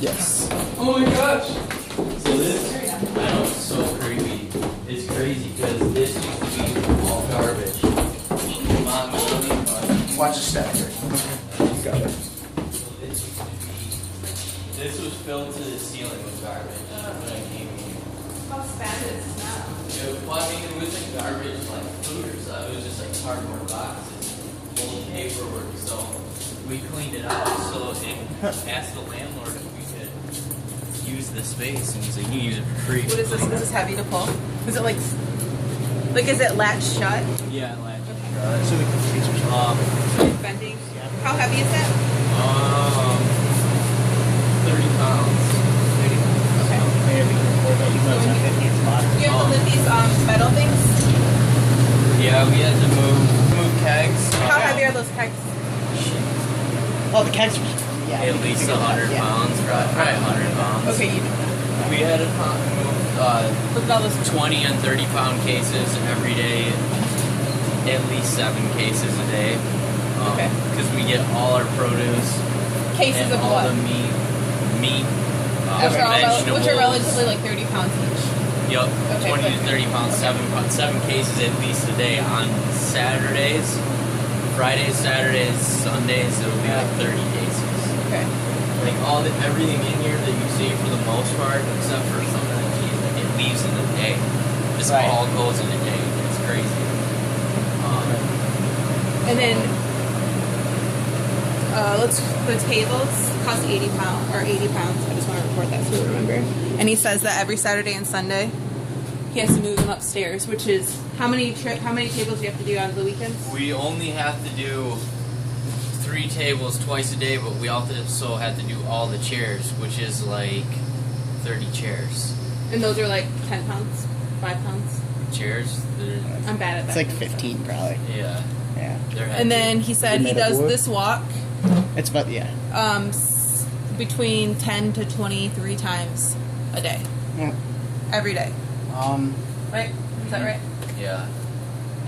Yes. Oh my gosh! So this, I know it's so creepy. It's crazy because this used to be all garbage. Mom, Watch the step here. Got it. This was filled to the ceiling with garbage when I came here. How bad is it now? Well, I mean, it wasn't garbage like food or stuff. It was just like cardboard boxes, full of paperwork. So we cleaned it out. So and asked the landlord if we could use the space, and he's like, "You use it for free." What is this? Is this heavy to pull? Is it like is it latched shut? Yeah, like So we can see some. It's bending. How heavy is it? 30 pounds. 30 pounds. Okay. Maybe we can record that. You know it's not 50, it's a lot. Do you have to lift these metal things? Yeah, we had to move kegs. How heavy are those kegs? Oh, the kegs. Yeah. At least 100 pounds, probably 100 pounds. Okay, you We had to move look at all those 20 and 30 pound cases every day, at least 7 cases a day. Okay. Because we get all our produce cases and of all what? the meat, Which vegetables. are relatively like 30 pounds each. Yep, Okay, 20 to good. 30 pounds, 7 cases at least a day on Saturdays. Fridays, Saturdays, Sundays, it will be like 30 cases. Okay. Like everything in here that you see for the most part, except for some of the cheese, it leaves in a day. This Right. all goes in a day. It's crazy. And then the tables cost 80 pounds or 80 pounds. I just want to report that so you remember. And he says that every Saturday and Sunday he has to move them upstairs, which is how many tables do you have to do on the weekends? We only have to do 3 tables twice a day, but we also have to do all the chairs, which is like 30 chairs. And those are like 10 pounds, 5 pounds. Chairs? I'm bad at that. It's like 15 probably. Yeah. Yeah. They're heavy. And then he said he Made of does wood? this walk It's about, yeah. between 10 to 23 times a day, Yeah. every day. Right? Is that right? Yeah.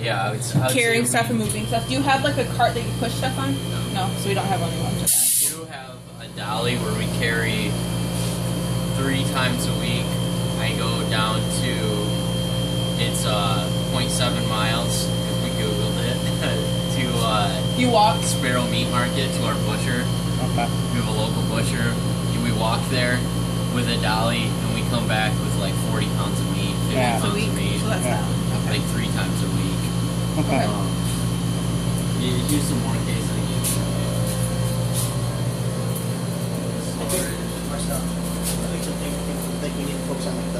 Yeah, I would Carrying say stuff and moving stuff. Do you have like a cart that you push stuff on? No, so we don't have one of those. We do have a dolly where we carry 3 times a week. I go down to, it's 0.7 miles, if we Googled it, to You walk. Sparrow Meat Market, to our butcher. Okay. We have a local butcher. We walk there with a dolly, and we come back with like 40 pounds of meat, 50 Yeah. Once a pounds week. of meat, So that's Yeah. not. Okay. like 3 times a week. Okay. You do some more casing. Like we need to focus on like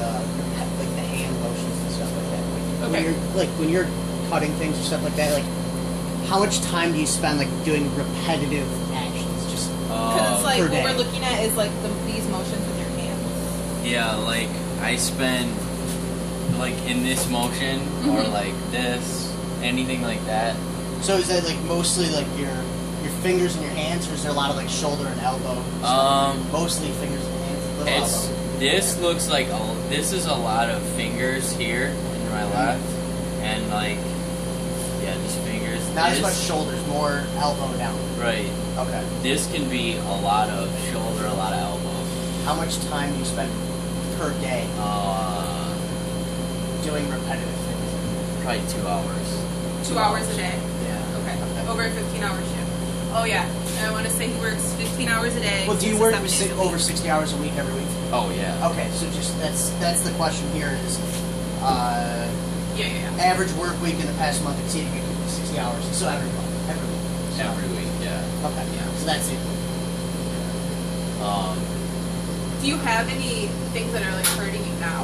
the hand motions and stuff like that. Okay. When you're cutting things or stuff like that, like how much time do you spend like doing repetitive actions? Just Because it's like per what day. we're looking at is like these motions with your hands. Yeah, like I spend like in this motion or like this, anything like that. So is that like mostly like your fingers and your hands, or is there a lot of like shoulder and elbow? Mostly fingers and hands. Little It's elbow. this looks like this is a lot of fingers here in my left, and like yeah, just fingers. Not as This- much shoulders, more elbow down. Right. Okay. This can be a lot of shoulder, a lot of elbow. How much time do you spend per day doing repetitive things? Probably 2 hours. 2 hours a day. Yeah. Okay. Over a 15-hour shift. Oh yeah. And I want to say he works 15 hours a day. Well, do you 6 to work 7 days a over week. 60 hours a week every week? Oh yeah. Okay, so just that's the question here is Yeah. average work week in the past month exceeding 60 hours. So every month, every week. So, Every week. Yeah. Okay, Yeah. so that's it. Do you have any things that are like hurting you now?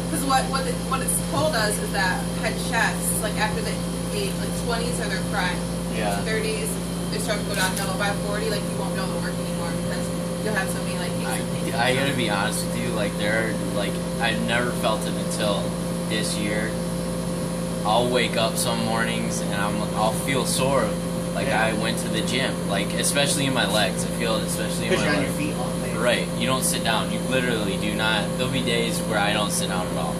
Because what it's told us is that head chefs, like after the age, like 20s are their prime. Yeah. 30s, they start to go downhill. But by 40, like you won't be able to work anymore because you'll have so many like things. I gotta be honest with you, like I've never felt it until this year. I'll wake up some mornings and I'll feel sore, like Yeah. I went to the gym, like especially in my legs. I feel it especially in Because my you're on legs. your feet all day. Right, you don't sit down. You literally do not. There'll be days where I don't sit down at all.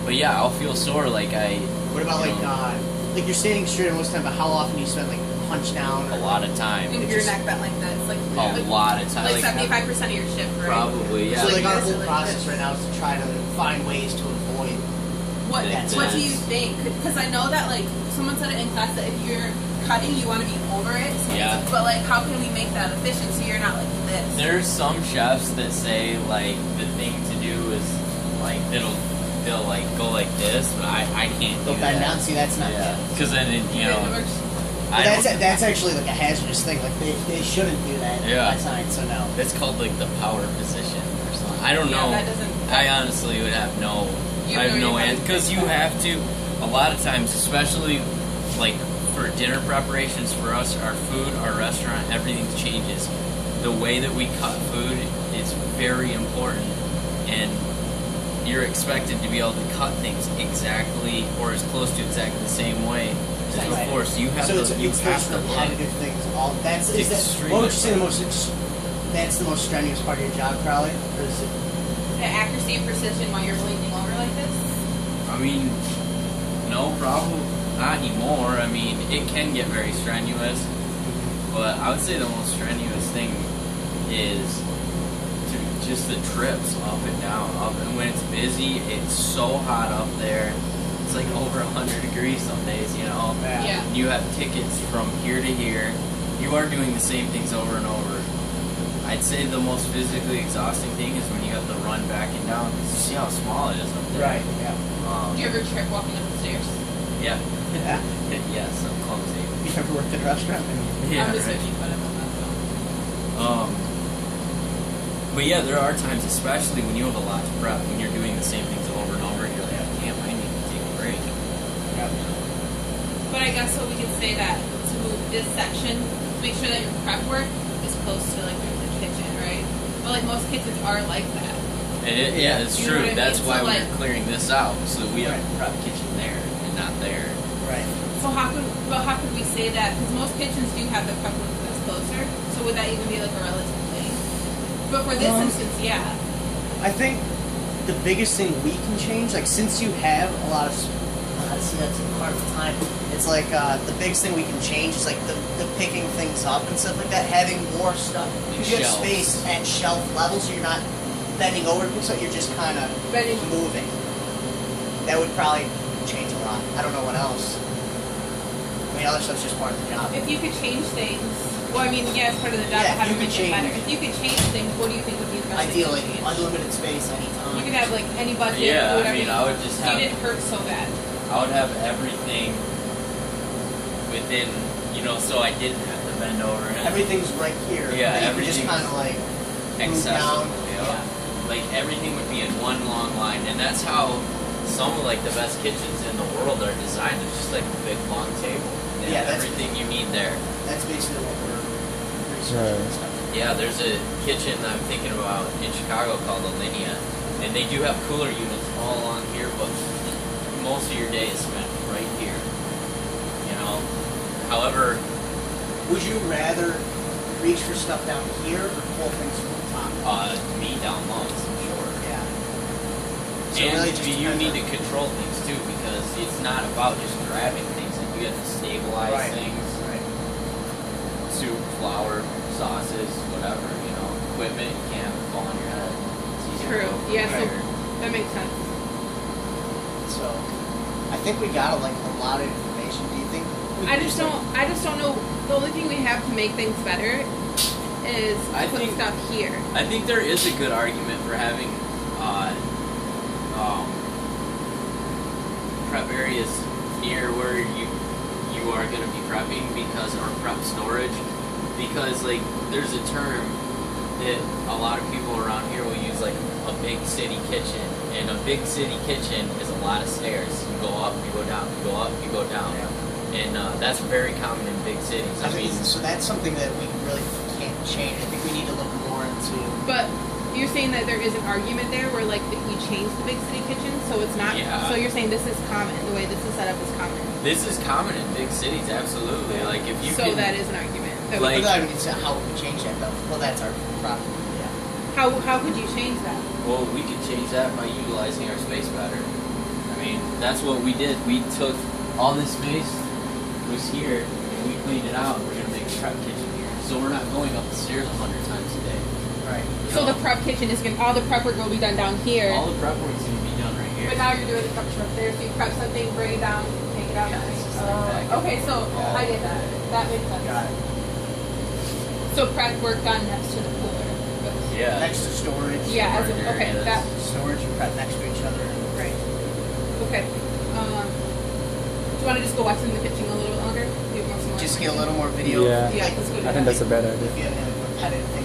But yeah, I'll feel sore, like I. What about you like know, like you're standing straight most of the time, but how often do you spend like punch down. A lot of time. Your just- neck bent like this, like A lot of time. like 75% of your shift, right? Probably, yeah. So like our Like, whole like process this. right now is to try to find ways to avoid. What That's What do it. you think? Because I know that like someone said it in class that if you're cutting, you want to be over it. So Yeah. But like, how can we make that efficient so you're not like this? There's some chefs that say like the thing to do is like they'll like go like this, but I can't do They'll bend that. down. See, that's not Yeah, good. because then it, you It know. works. I But don't- that's actually like a hazardous thing. Like they shouldn't do that. Yeah. That's not so no. It's called like the power position or something. I don't Yeah, know. that doesn't- I honestly would have no. You I have have no no idea answer how to because fix you that. have to. A lot of times, especially like for dinner preparations for us, our food, our restaurant, everything changes. The way that we cut food is very important, and you're expected to be able to cut things exactly or as close to exactly the same way as Right. before. So you have So to. it's You those have to learn. repetitive things. All that's is that. Extremely What would you say the most? That's the most strenuous part of your job, probably. Or is it? The accuracy and precision while you're leaning over like this. I mean, no problem. Not anymore. I mean, it can get very strenuous, but I would say the most strenuous thing is just the trips up and down. Up and when it's busy, it's so hot up there. It's like over 100 degrees some days, you know. Yeah. You have tickets from here to here. You are doing the same things over and over. I'd say the most physically exhausting thing is when you have to run back and down. 'Cause you see how small it is up there. Right. Yeah. Do you ever trip walking up the stairs? Yeah. Yeah. Yes, I'm clumsy. You ever worked at a restaurant? Yeah, I'm just right. making fun of them. That's all. But yeah, there are times, especially when you have a lot to prep, when you're doing the same things over and over, and you're like, damn, I need to take a break. Yeah. But I guess so we could say that to move this section, to make sure that your prep work is close to like the kitchen, right? But like most kitchens are like that. And yeah, it's You know true. what I That's mean? why So, we're like- clearing this out, so that we have a Right. prep kitchen there and not there. Right. So how could we say that? Because most kitchens do have the prep work that's closer. So would that even be like a relative thing? But for this instance, yeah. I think the biggest thing we can change, like since you have a lot of, see that's part of the time. It's like the biggest thing we can change is like the picking things up and stuff like that. Having more stuff. And You have shelves. space at shelf level, so you're not bending over, so you're just kind of Bending. moving. That would probably change a lot. I don't know what else. I mean, other stuff's just part of the job. If you could change things, well, I mean, yeah, it's part of the job. Yeah, but how if to you make could it better? change- If you could change things, what do you think would be the best Ideally, thing to change? unlimited space anytime. You could have like any budget. Yeah, do I whatever mean, you- I would just so have- you didn't hurt so bad. I would have everything within, so I didn't have to bend over. And Everything's right here. Yeah, and you could just everything's kind of like move accessible. down. Yeah. Like everything would be in one long line, and that's how some of like the best kitchens in the world are designed. It's just like a big long table. And Yeah, that's- everything you need there. That's basically what we're researching and stuff. Yeah, there's a kitchen I'm thinking about in Chicago called Alinea, and they do have cooler units all along here, but most of your day is spent right here. However, Would you rather reach for stuff down here or pull things from the top? me down low, I'm sure. Yeah. So And really just you depends need on- to control things too, because it's not about just grabbing things. Like you have to stabilize Right. things. Right. Soup, flour, sauces, whatever. Equipment you can't have it fall on your head. It's easier to True. go Yeah, so fire. that makes sense. So, I think we got like a lot of information. Do you think? we I could just like- don't know. The only thing we have to make things better is I put think- stuff here. I think there is a good argument for having prep areas near where you are going to be prepping because or prep storage, because like there's a term that a lot of people around here will use, like a big city kitchen, and a big city kitchen is a lot of stairs. You go up, you go down, you go up, you go down, and that's very common in big cities. I mean, so that's something that we really can't change. I think we need to look more into. But you're saying that there is an argument there where like if we change the big city kitchen, so it's not. Yeah. So you're saying this is common. The way this is set up is common. this is common in big cities, absolutely. Like if you So can, that is an argument. That Like- But I mean, it's how would we change that though? Well, that's our problem. Yeah. how could you change that? well, we could change that by utilizing our space better. I mean, that's what we did. We took all this space was here, we cleaned it out. We're gonna make a prep kitchen here, so we're not going up the stairs 100 times a day. Right. So the prep kitchen is gonna, all the prep work will be done down here. All the prep work's gonna be done right here. But now you're doing the prep stuff there, so you prep something, bring it down, take it out. Yeah, it's just like that. Okay, so Yeah. I get that. That makes sense. Got it. So prep work done next to the cooler. Yeah. Next to storage. Yeah, as Storage in, okay, areas. that, Storage and prep next to each other. right. Okay. Do you want to just go watch in the kitchen a little bit longer? Do you want some more Just get a information? little more video. Yeah. Yeah, Like, let's go do I that. think that's a bad idea. if you have any repetitive things